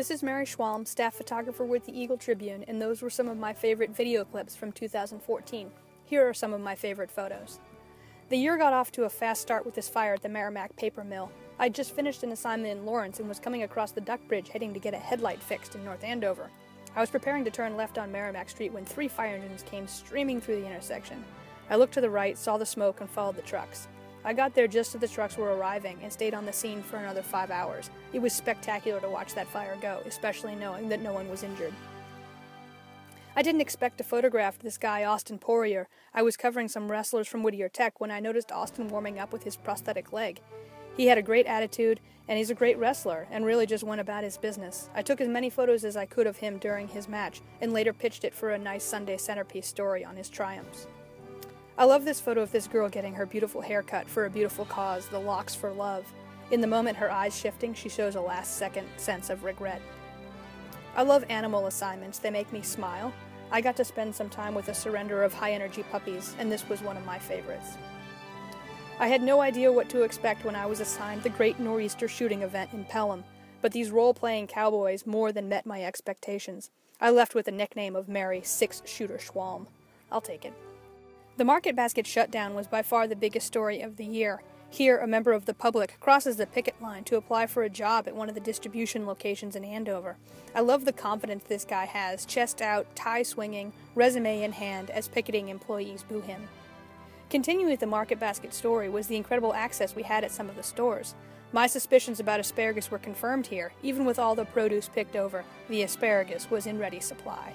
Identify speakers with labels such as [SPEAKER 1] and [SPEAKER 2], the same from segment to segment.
[SPEAKER 1] This is Mary Schwalm, staff photographer with the Eagle Tribune, and those were some of my favorite video clips from 2014. Here are some of my favorite photos. The year got off to a fast start with this fire at the Merrimack paper mill. I'd just finished an assignment in Lawrence and was coming across the Duck Bridge heading to get a headlight fixed in North Andover. I was preparing to turn left on Merrimack Street when 3 fire engines came streaming through the intersection. I looked to the right, saw the smoke, and followed the trucks. I got there just as the trucks were arriving and stayed on the scene for another 5 hours. It was spectacular to watch that fire go, especially knowing that no one was injured. I didn't expect to photograph this guy, Austin Poirier. I was covering some wrestlers from Whittier Tech when I noticed Austin warming up with his prosthetic leg. He had a great attitude, and he's a great wrestler, and really just went about his business. I took as many photos as I could of him during his match, and later pitched it for a nice Sunday centerpiece story on his triumphs. I love this photo of this girl getting her beautiful haircut for a beautiful cause, the locks for love. In the moment, her eyes shifting, she shows a last-second sense of regret. I love animal assignments. They make me smile. I got to spend some time with a surrender of high-energy puppies, and this was one of my favorites. I had no idea what to expect when I was assigned the Great Nor'easter Shooting event in Pelham, but these role-playing cowboys more than met my expectations. I left with a nickname of Mary Six-Shooter Schwalm. I'll take it. The Market Basket shutdown was by far the biggest story of the year. Here, a member of the public crosses the picket line to apply for a job at one of the distribution locations in Andover. I love the confidence this guy has, chest out, tie swinging, resume in hand, as picketing employees boo him. Continuing with the Market Basket story was the incredible access we had at some of the stores. My suspicions about asparagus were confirmed here. Even with all the produce picked over, the asparagus was in ready supply.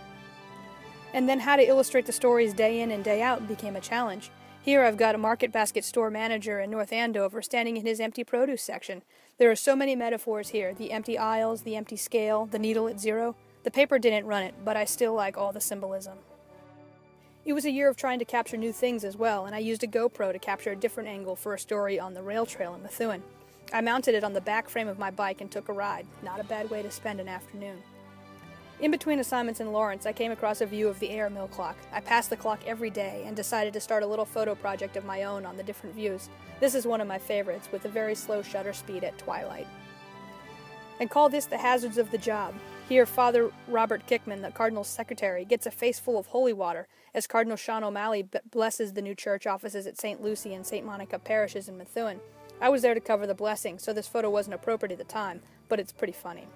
[SPEAKER 1] And then how to illustrate the stories day in and day out became a challenge. Here I've got a Market Basket store manager in North Andover standing in his empty produce section. There are so many metaphors here: the empty aisles, the empty scale, the needle at zero. The paper didn't run it, but I still like all the symbolism. It was a year of trying to capture new things as well, and I used a GoPro to capture a different angle for a story on the rail trail in Methuen. I mounted it on the back frame of my bike and took a ride. Not a bad way to spend an afternoon. In between assignments in Lawrence, I came across a view of the air mill clock. I passed the clock every day and decided to start a little photo project of my own on the different views. This is one of my favorites, with a very slow shutter speed at twilight. And call this the hazards of the job. Here, Father Robert Kickman, the Cardinal's secretary, gets a face full of holy water as Cardinal Sean O'Malley blesses the new church offices at St. Lucie and St. Monica parishes in Methuen. I was there to cover the blessing, so this photo wasn't appropriate at the time, but it's pretty funny.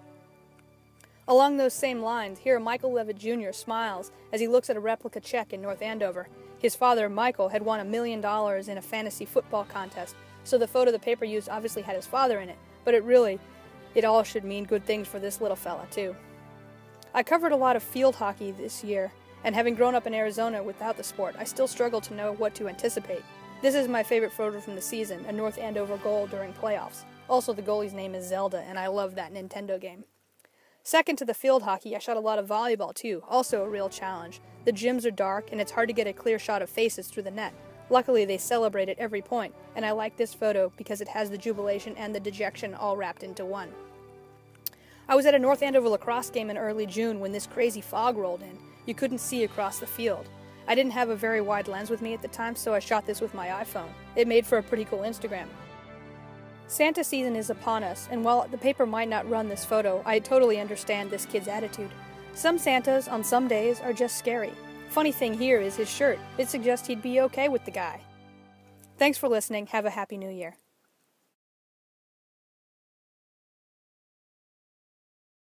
[SPEAKER 1] Along those same lines, here Michael Levitt Jr. smiles as he looks at a replica check in North Andover. His father, Michael, had won $1 million in a fantasy football contest, so the photo the paper used obviously had his father in it, but it all should mean good things for this little fella, too. I covered a lot of field hockey this year, and having grown up in Arizona without the sport, I still struggle to know what to anticipate. This is my favorite photo from the season, a North Andover goal during playoffs. Also, the goalie's name is Zelda, and I love that Nintendo game. Second to the field hockey, I shot a lot of volleyball too, also a real challenge. The gyms are dark, and it's hard to get a clear shot of faces through the net. Luckily, they celebrate at every point, and I like this photo because it has the jubilation and the dejection all wrapped into one. I was at a North Andover lacrosse game in early June when this crazy fog rolled in. You couldn't see across the field. I didn't have a very wide lens with me at the time, so I shot this with my iPhone. It made for a pretty cool Instagram. Santa season is upon us, and while the paper might not run this photo, I totally understand this kid's attitude. Some Santas, on some days, are just scary. Funny thing here is his shirt. It suggests he'd be okay with the guy. Thanks for listening. Have a happy new year.